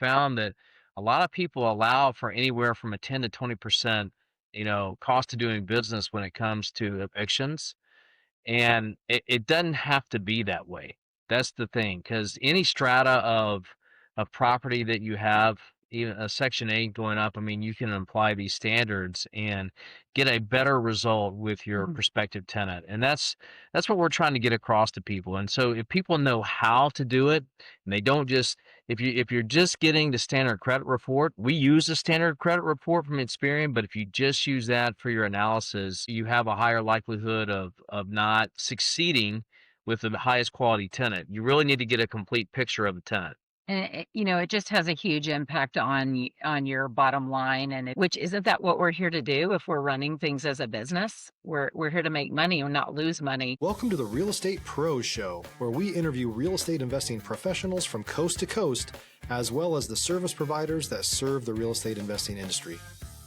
found that a lot of people allow for anywhere from a 10 to 20%, cost of doing business when it comes to evictions. And it doesn't have to be that way. That's the thing, because any strata of property that you have, even a Section 8 going up, I mean, you can apply these standards and get a better result with your Mhm. prospective tenant. And that's what we're trying to get across to people. And so if people know how to do it, and they don't just if you're just getting the standard credit report, we use the standard credit report from Experian, but if you just use that for your analysis, you have a higher likelihood of not succeeding with the highest quality tenant. You really need to get a complete picture of the tenant. And it just has a huge impact on your bottom line, and which isn't that what we're here to do if we're running things as a business? We're here to make money and not lose money. Welcome to the Real Estate Pros Show, where we interview real estate investing professionals from coast to coast, as well as the service providers that serve the real estate investing industry.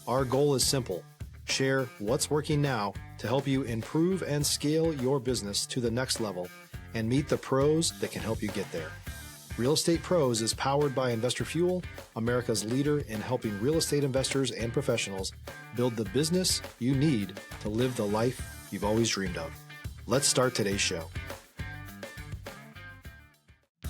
Our goal is simple: share what's working now to help you improve and scale your business to the next level and meet the pros that can help you get there. Real Estate Pros is powered by Investor Fuel, America's leader in helping real estate investors and professionals build the business you need to live the life you've always dreamed of. Let's start today's show.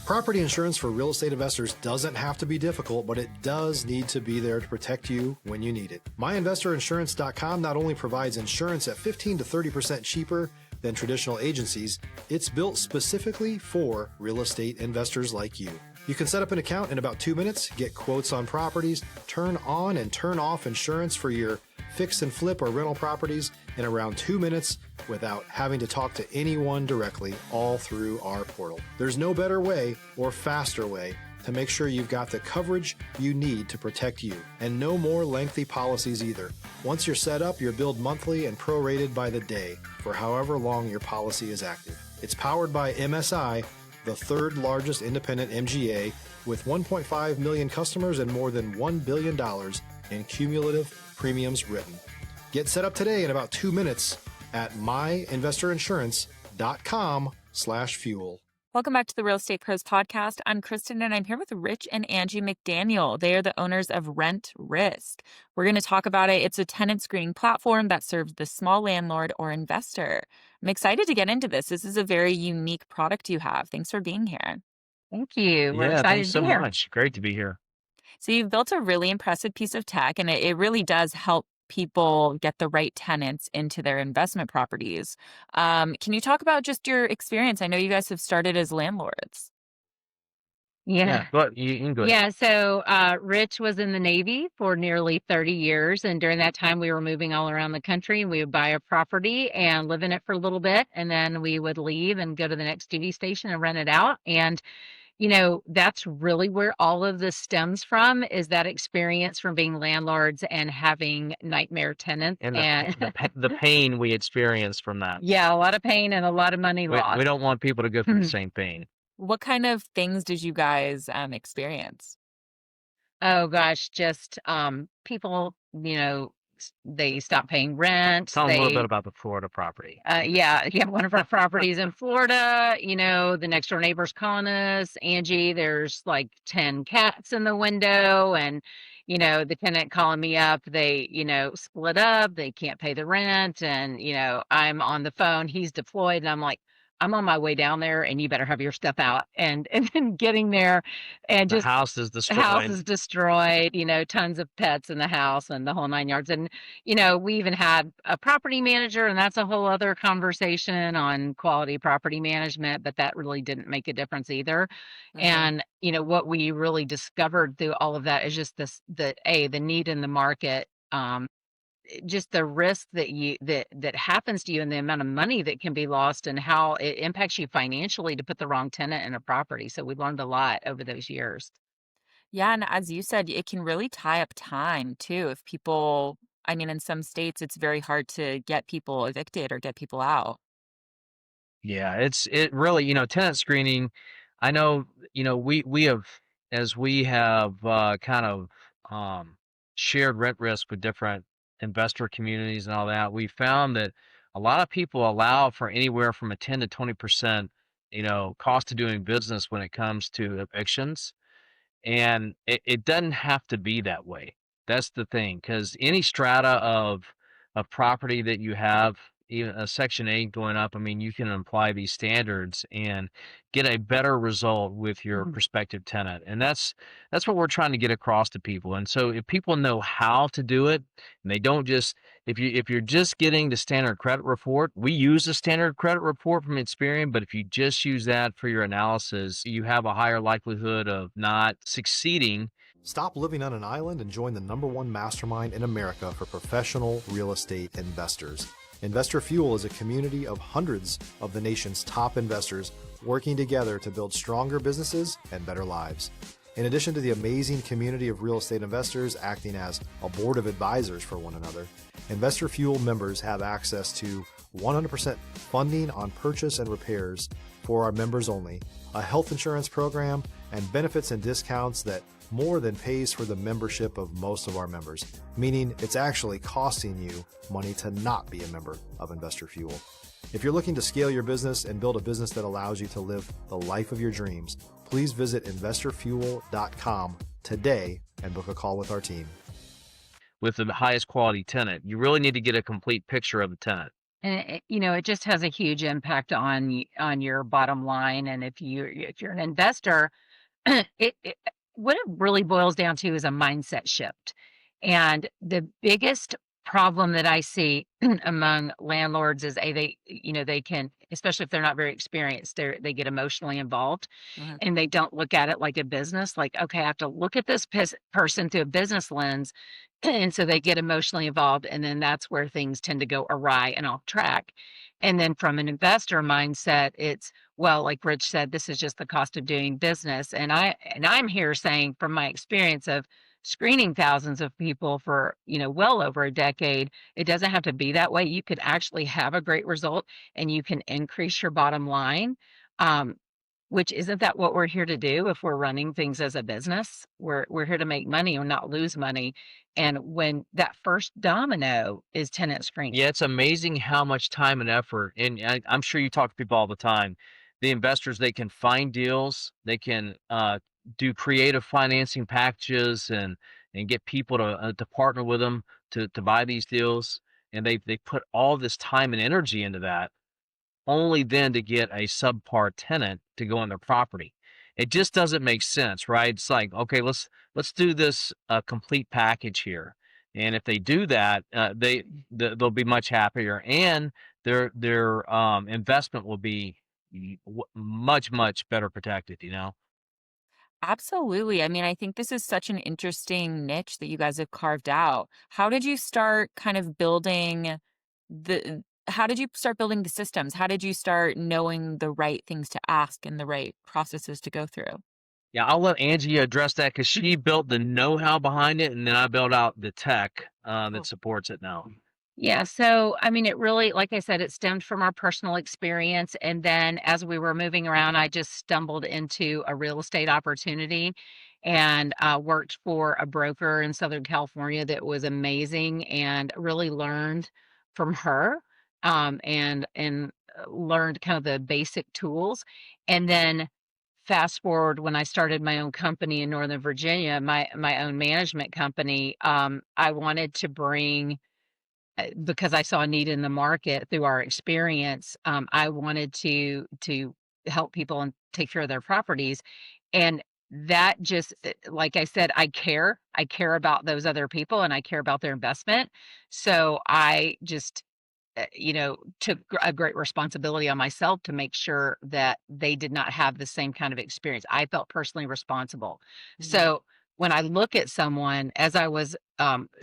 Property insurance for real estate investors doesn't have to be difficult, but it does need to be there to protect you when you need it. MyInvestorInsurance.com not only provides insurance at 15 to 30% cheaper than traditional agencies, it's built specifically for real estate investors like you. You can set up an account in about 2 minutes, get quotes on properties, turn on and turn off insurance for your fix and flip or rental properties in around 2 minutes without having to talk to anyone directly, all through our portal. There's no better way or faster way to make sure you've got the coverage you need to protect you, and no more lengthy policies either. Once you're set up, you're billed monthly and prorated by the day for however long your policy is active. It's powered by MSI, the third largest independent MGA, with 1.5 million customers and more than $1 billion in cumulative premiums written. Get set up today in about 2 minutes at myinvestorinsurance.com/fuel. Welcome back to the Real Estate Pros Podcast. I'm Kristen, and I'm here with Rich and Angie McDaniel. They are the owners of RentRisk. We're going to talk about it. It's a tenant screening platform that serves the small landlord or investor. I'm excited to get into this. This is a very unique product you have. Thanks for being here. Thank you. We're Yeah, thanks excited to so be here. much. Great to be here. So you've built a really impressive piece of tech, and it really does help people get the right tenants into their investment properties. Can you talk about just your experience? I know you guys have started as landlords. Yeah. Yeah, but you can go ahead. Yeah, so Rich was in the Navy for nearly 30 years, and during that time we were moving all around the country, and we would buy a property and live in it for a little bit, and then we would leave and go to the next duty station and rent it out. And that's really where all of this stems from, is that experience from being landlords and having nightmare tenants. And And the pain we experienced from that. yeah, a lot of pain and a lot of money We lost. don't want people to go through the same pain. What kind of things did you guys experience? Oh gosh, just people, they stop paying rent. Tell them a little bit They about the Florida property. yeah, one of our properties in Florida, the next door neighbor's calling us, Angie, there's like 10 cats in the window, and the tenant calling me up, they, split up, they can't pay the rent, and I'm on the phone, he's deployed, and I'm like, I'm on my way down there and you better have your stuff out. And then getting there and The just house is the house destroyed. is destroyed, tons of pets in the house and the whole 9 yards. And we even had a property manager, and that's a whole other conversation on quality property management, but that really didn't make a difference either. Mhm. And, what we really discovered through all of that is just the need in the market, just the risk that happens to you and the amount of money that can be lost and how it impacts you financially to put the wrong tenant in a property. So we learned a lot over those years. Yeah, and as you said, it can really tie up time too. If people, I mean, in some states, it's very hard to get people evicted or get people out. Yeah, it really, tenant screening. I know, we have, as we have kind of shared rent risk with different investor communities and all that, we found that a lot of people allow for anywhere from a 10 to 20%, cost of doing business when it comes to evictions. And it doesn't have to be that way. That's the thing, because any strata of property that you have, even a Section 8 going up, I mean, you can apply these standards and get a better result with your prospective tenant. And that's what we're trying to get across to people. And so if people know how to do it, and they don't just, if you're just getting the standard credit report, we use the standard credit report from Experian, but if you just use that for your analysis, you have a higher likelihood of not succeeding. Stop living on an island and join the #1 mastermind in America for professional real estate investors. Investor Fuel is a community of hundreds of the nation's top investors working together to build stronger businesses and better lives. In addition to the amazing community of real estate investors acting as a board of advisors for one another, Investor Fuel members have access to 100% funding on purchase and repairs for our members only, a health insurance program, and benefits and discounts that more than pays for the membership of most of our members, meaning it's actually costing you money to not be a member of Investor Fuel. If you're looking to scale your business and build a business that allows you to live the life of your dreams, please visit investorfuel.com today and book a call with our team. With the highest quality tenant, you really need to get a complete picture of the tenant. And it just has a huge impact on your bottom line. And if you're an investor, what it really boils down to is a mindset shift. And the biggest problem that I see among landlords is they can, especially if they're not very experienced, they get emotionally involved and they don't look at it like a business. Like, okay, I have to look at this person through a business lens. And so they get emotionally involved, and then that's where things tend to go awry and off track. And then from an investor mindset, it's, well, like Rich said, this is just the cost of doing business. And I'm here saying from my experience of screening thousands of people for, well over a decade, it doesn't have to be that way. You could actually have a great result and you can increase your bottom line. Which isn't that what we're here to do if we're running things as a business? We're here to make money or not lose money. And when that first domino is tenant screening. Yeah, it's amazing how much time and effort, and I'm sure you talk to people all the time. The investors, they can find deals, they can do creative financing packages and get people to partner with them to buy these deals, and they put all this time and energy into that, only then to get a subpar tenant to go on their property. It just doesn't make sense, right? It's like, okay, let's do this complete package here. And if they do that, they'll be much happier, and their investment will be much better protected. Absolutely. I mean, I think this is such an interesting niche that you guys have carved out. How did you start kind of building how did you start building the systems? How did you start knowing the right things to ask and the right processes to go through? Yeah, I'll let Angie address that because she built the know-how behind it, and then I built out the tech that supports it now. Yeah, so I mean, it really, like I said, it stemmed from our personal experience. And then as we were moving around, I just stumbled into a real estate opportunity and worked for a broker in Southern California that was amazing and really learned from her and learned kind of the basic tools. And then fast forward when I started my own company in Northern Virginia, my own management company, I wanted to bring because I saw a need in the market through our experience, I wanted to help people and take care of their properties. And that just, like I said, I care. I care about those other people and I care about their investment. So I just, took a great responsibility on myself to make sure that they did not have the same kind of experience. I felt personally responsible. So when I look at someone, as I was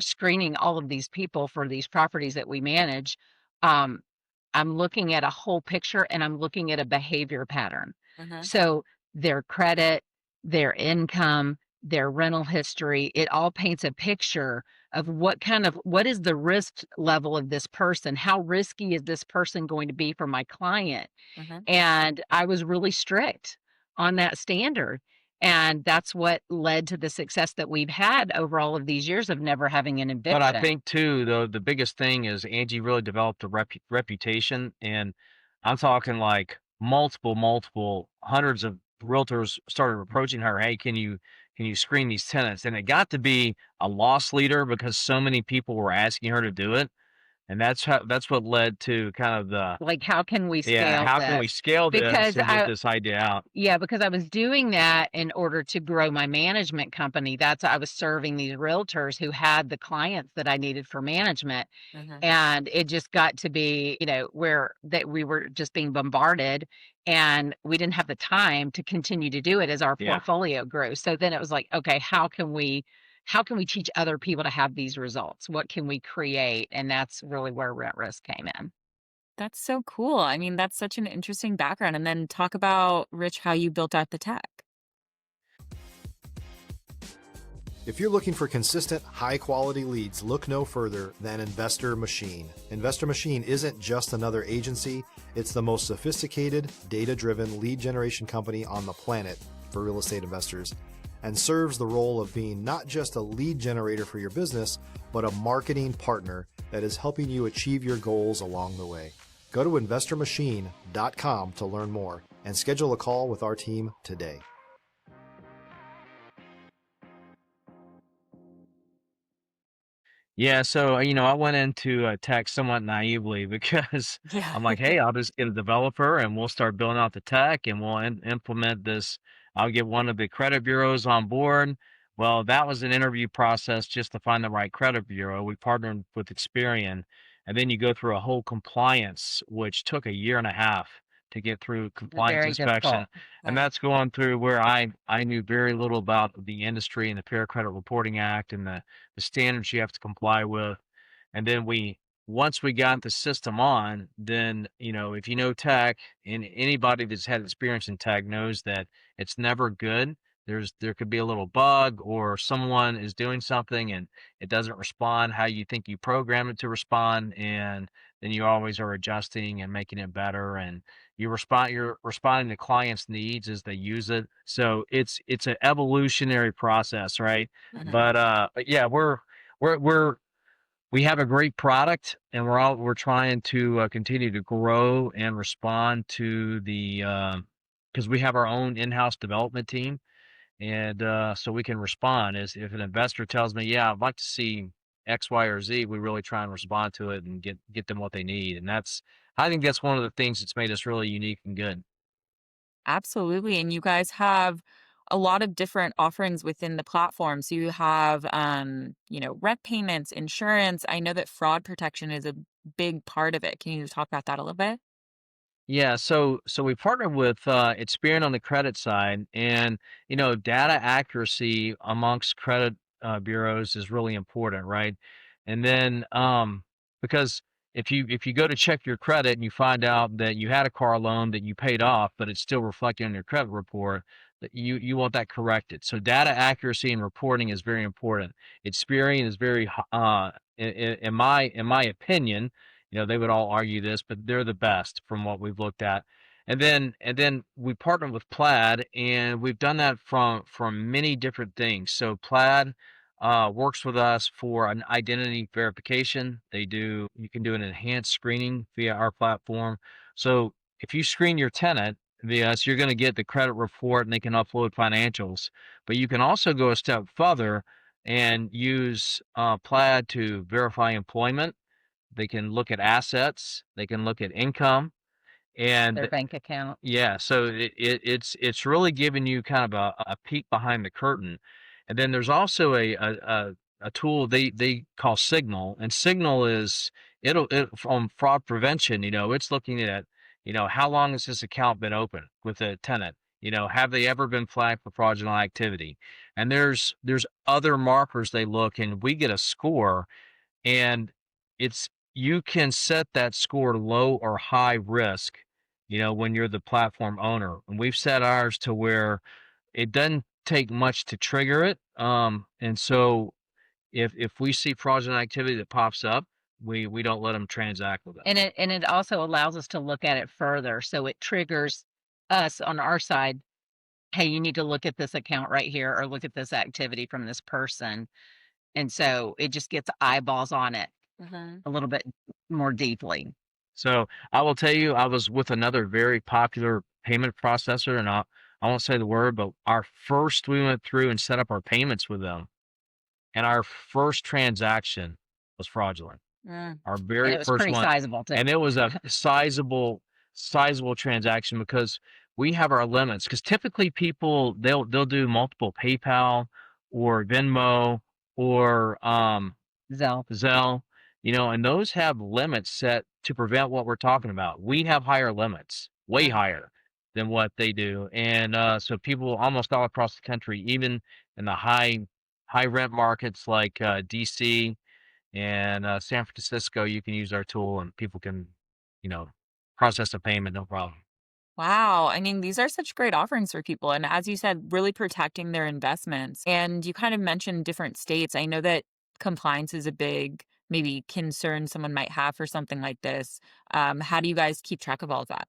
screening all of these people for these properties that we manage, um, I'm looking at a whole picture and I'm looking at a behavior pattern. So their credit, their income, their rental history, it all paints a picture of what is the risk level of this person? How risky is this person going to be for my client? And I was really strict on that standard. And that's what led to the success that we've had over all of these years of never having an eviction. But I think too, though, the biggest thing is Angie really developed a reputation, and I'm talking like multiple hundreds of realtors started approaching her. Hey, can you can you screen these tenants? And it got to be a loss leader because so many people were asking her to do it. And that's what led to kind of the, Like, how can we scale how can we this? scale this Because and get this idea out? Yeah, because I was doing that in order to grow my management company. I was serving these realtors who had the clients that I needed for management. And it just got to be, where that we were just being bombarded and we didn't have the time to continue to do it as our portfolio grew. So then it was like, okay, how can we teach other people to have these results? What can we create? And that's really where RentRisk came in. That's so cool. I mean, that's such an interesting background. And then talk about, Rich, how you built out the tech. If you're looking for consistent, high-quality leads, look no further than Investor Machine. Investor Machine isn't just another agency, it's the most sophisticated, data-driven lead generation company on the planet for real estate investors, and serves the role of being not just a lead generator for your business, but a marketing partner that is helping you achieve your goals along the way. Go to investormachine.com to learn more and schedule a call with our team today. Yeah, so I went into tech somewhat naively because Yeah. I'm like, hey, I'll just get a developer and we'll start building out the tech and we'll implement this. I'll get one of the credit bureaus on board. Well, that was an interview process just to find the right credit bureau. We partnered with Experian, and then you go through a whole compliance, which took a year and a half to get through compliance Very inspection. difficult. And that's going through where I knew very little about the industry and the Fair Credit Reporting Act and the standards you have to comply with. And then once we got the system on, then, if you know tech, and anybody that's had experience in tech knows that it's never good. There could be a little bug or someone is doing something and it doesn't respond how you think you programmed it to respond. And then you always are adjusting and making it better. And you're responding to clients' needs as they use it. So it's an evolutionary process, right? But yeah, we have a great product, and we're trying to continue to grow and respond to the because we have our own in-house development team, and so we can respond as if an investor tells me, yeah, I'd like to see X, Y, or Z. We really try and respond to it and get them what they need, and I think that's one of the things that's made us really unique and good. Absolutely. And you guys have a lot of different offerings within the platform. So you have, rent payments, insurance. I know that fraud protection is a big part of it. Can you talk about that a little bit? Yeah, so we partnered with Experian on the credit side, and data accuracy amongst credit bureaus is really important, right? And then because if you go to check your credit and you find out that you had a car loan that you paid off, but it's still reflected on your credit report, that you want that corrected. So data accuracy and reporting is very important. Experian is in my opinion, they would all argue this, but they're the best from what we've looked at. And then we partnered with Plaid, and we've done that from many different things. So Plaid works with us for an identity verification. You can do an enhanced screening via our platform. So if you screen your tenant via us, you're going to get the credit report and they can upload financials. But you can also go a step further and use Plaid to verify employment. They can look at assets, they can look at income, Their and bank account. yeah, so it's really giving you kind of a peek behind the curtain. And then there's also a tool they call Signal, and Signal is from fraud prevention. It's looking at how long has this account been open with a tenant. Have they ever been flagged for fraudulent activity? And there's other markers they look, and we get a score, and you can set that score low or high risk, when you're the platform owner. And we've set ours to where it doesn't take much to trigger it. And so if we see fraudulent activity that pops up, we don't let them transact with it. And it also allows us to look at it further. So it triggers us on our side. Hey, you need to look at this account right here or look at this activity from this person. And so it just gets eyeballs on it a little bit more deeply. So I will tell you, I was with another very popular payment processor, and I won't say the word, but we went through and set up our payments with them, and our first transaction was fraudulent. Mm. Our And very it was first pretty one, sizable too. and it was a sizable transaction because we have our limits. Because typically people they'll do multiple PayPal or Venmo or Zell. Zelle, and those have limits set to prevent what we're talking about. We have higher limits, way Mm. higher than what they do, and so people almost all across the country, even in the high rent markets like DC and San Francisco, you can use our tool and people can, you know, process a payment, no problem. Wow. I mean, these are such great offerings for people. And as you said, really protecting their investments. And you kind of mentioned different states. I know that compliance is a big, maybe concern someone might have for something like this. How do you guys keep track of all of that?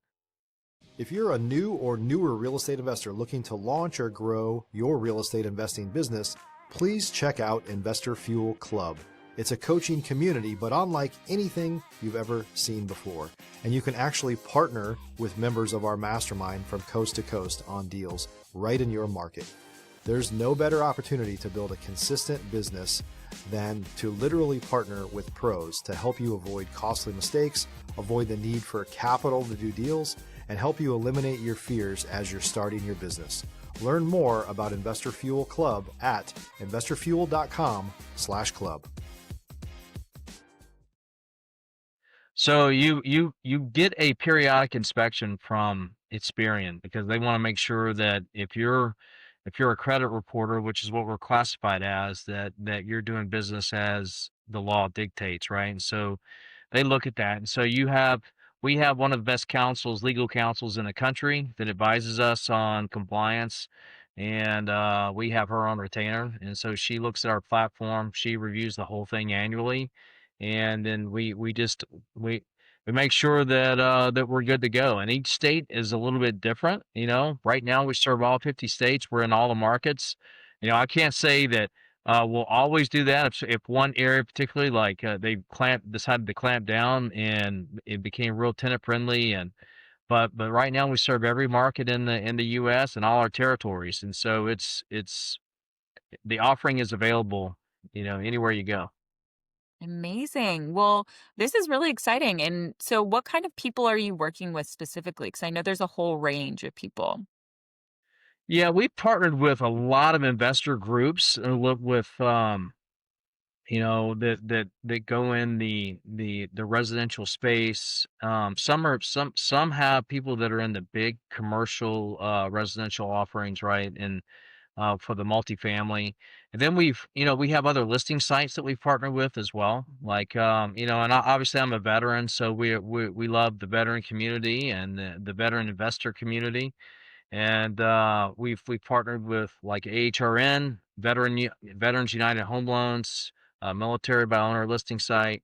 If you're a new or newer real estate investor looking to launch or grow your real estate investing business, please check out Investor Fuel Club. It's a coaching community, but unlike anything you've ever seen before. And you can actually partner with members of our mastermind from coast to coast on deals right in your market. There's no better opportunity to build a consistent business than to literally partner with pros to help you avoid costly mistakes, avoid the need for capital to do deals, and help you eliminate your fears as you're starting your business. Learn more about Investor Fuel Club at investorfuel.com/club. So you get a periodic inspection from Experian because they want to make sure that if you're a credit reporter, which is what we're classified as, that you're doing business as the law dictates, right? And so they look at that. And so we have one of the best legal counsels in the country that advises us on compliance. And we have her on retainer. And so she looks at our platform, she reviews the whole thing annually. And then we make sure that we're good to go. And each state is a little bit different. Right now we serve all 50 states. We're in all the markets. I can't say that we'll always do that. If one area particularly, like they decided to clamp down and it became real tenant friendly, but right now we serve every market in the U.S. and all our territories, and so it's the offering is available, anywhere you go. Amazing. Well, this is really exciting. And so, what kind of people are you working with specifically? Because I know there's a whole range of people. Yeah, we've partnered with a lot of investor groups with that go in the residential space. Some have people that are in the big commercial residential offerings, right? And for the multifamily. And then we have other listing sites that we've partnered with as well. Like, and obviously I'm a veteran, so we love the veteran community and the veteran investor community. And we've partnered with like AHRN, Veterans United Home Loans, Military by Owner listing site,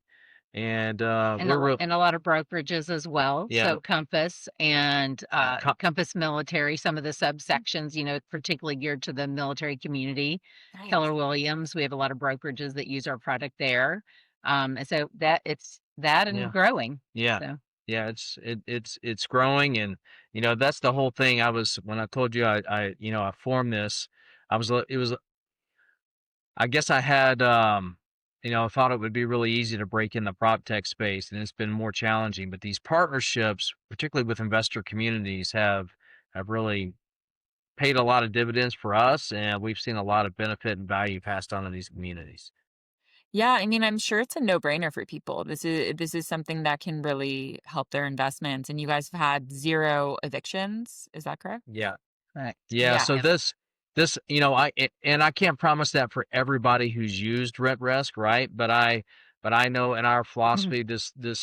and we're real. And a lot of brokerages as well. Yeah. So Compass and Co- Compass Military, some of the subsections, particularly geared to the military community. Nice. Keller Williams, we have a lot of brokerages that use our product there. And so it's that and Yeah. growing. Yeah. So Yeah, it's growing, and that's the whole thing. When I told you I formed this, it was I guess I had thought it would be really easy to break in the prop tech space, and it's been more challenging. But these partnerships, particularly with investor communities, have really paid a lot of dividends for us, and we've seen a lot of benefit and value passed on to these communities. Yeah, I mean, I'm sure it's a no-brainer for people. This is something that can really help their investments. And you guys have had 0 evictions. Is that correct? Yeah. correct. Yeah, so Yeah. and I can't promise that for everybody who's used RentRisk, right? But I know in our philosophy, the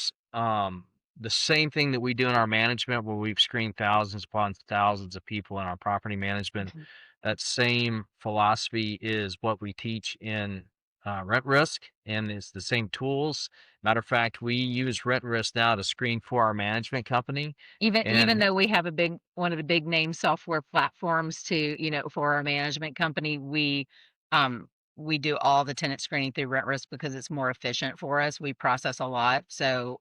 same thing that we do in our management, where we've screened thousands upon thousands of people in our property management, that same philosophy is what we teach in RentRisk, and it's the same tools. Matter of fact, we use RentRisk now to screen for our management company, Even and though we have one of the big name software platforms to, for our management company, we do all the tenant screening through RentRisk because it's more efficient for us. We process a lot. So,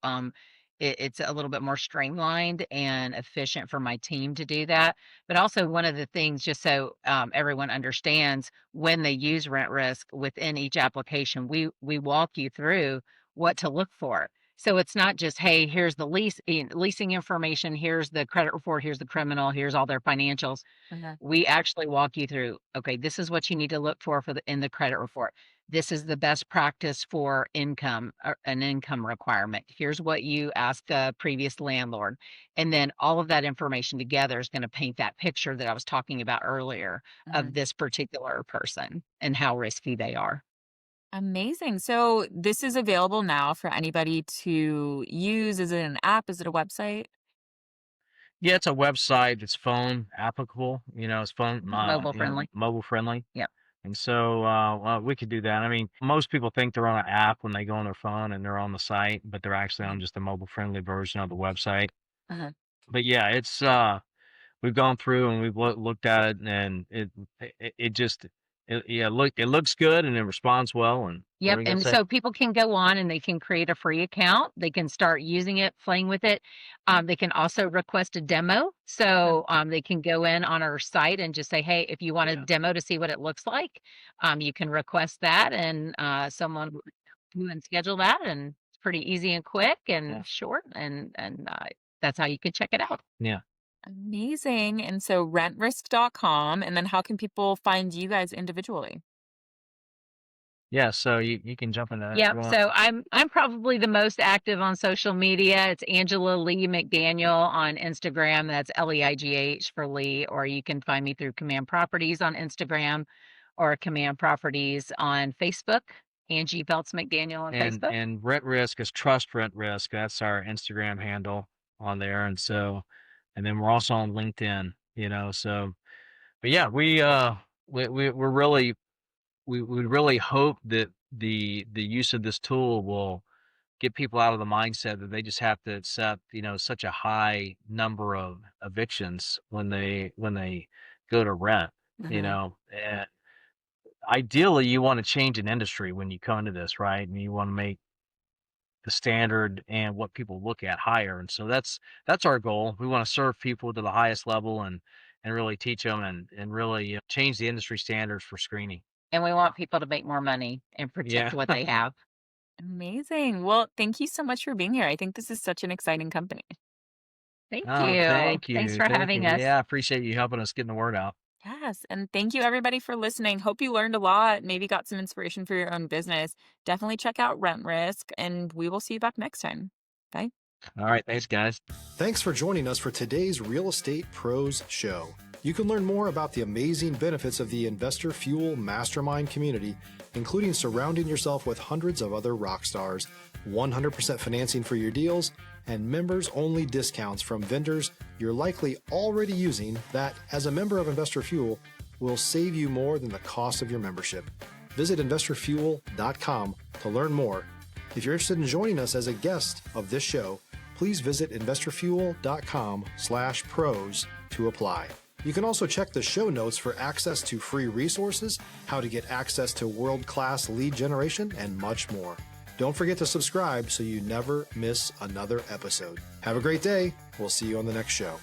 it's a little bit more streamlined and efficient for my team to do that. But also one of the things, just so everyone understands, when they use RentRisk within each application, we walk you through what to look for. So it's not just, hey, here's the leasing information, here's the credit report, here's the criminal, here's all their financials. Okay. We actually walk you through, okay, this is what you need to look for in the credit report. This is the best practice for income, an income requirement. Here's what you asked the previous landlord. And then all of that information together is going to paint that picture that I was talking about earlier of this particular person and how risky they are. Amazing. So this is available now for anybody to use. Is it an app? Is it a website? Yeah, it's a website. It's phone applicable. It's phone, Mobile friendly. mobile friendly. Yep. And so well, we could do that. I mean, most people think they're on an app when they go on their phone and they're on the site, but they're actually on just a mobile friendly version of the website. Uh-huh. But yeah, it's we've gone through and we've looked at it, and it just it looks good and it responds well. And what Yep. are you gonna And say? so people can go on and they can create a free account. They can start using it, playing with it. They can also request a demo. So they can go in on our site and just say, hey, if you want a Yeah. demo to see what it looks like, you can request that, and someone will do and schedule that. And it's pretty easy and quick and Yeah. short. And that's how you can check it out. Yeah. Amazing. And so rentrisk.com. And then how can people find you guys individually? Yeah. So you can jump into that if you Yep. want. So I'm probably the most active on social media. It's Angela Lee McDaniel on Instagram. That's Leigh for Lee. Or you can find me through Command Properties on Instagram, or Command Properties on Facebook. Angie Belts McDaniel on Facebook. And RentRisk is Trust Rent Risk. That's our Instagram handle on there. And so, and then we're also on LinkedIn, so, but yeah, we're really, we really hope that the use of this tool will get people out of the mindset that they just have to accept, such a high number of evictions when they go to rent, and ideally you want to change an industry when you come into this, right? And you want to make the standard and what people look at higher. And so that's our goal. We want to serve people to the highest level and really teach them and really change the industry standards for screening. And we want people to make more money and protect Yeah. what they have. Amazing. Well, thank you so much for being here. I think this is such an exciting company. Thank Oh, you. thank you. Thanks for Thank having you. us. Yeah, I appreciate you helping us getting the word out. Yes. And thank you everybody for listening. Hope you learned a lot, maybe got some inspiration for your own business. Definitely check out RentRisk, and we will see you back next time. Bye. All right. Thanks, guys. Thanks for joining us for today's Real Estate Pros Show. You can learn more about the amazing benefits of the Investor Fuel Mastermind community, including surrounding yourself with hundreds of other rock stars, 100% financing for your deals, and members-only discounts from vendors you're likely already using that, as a member of Investor Fuel, will save you more than the cost of your membership. Visit investorfuel.com to learn more. If you're interested in joining us as a guest of this show, please visit investorfuel.com/pros to apply. You can also check the show notes for access to free resources, how to get access to world-class lead generation, and much more. Don't forget to subscribe so you never miss another episode. Have a great day. We'll see you on the next show.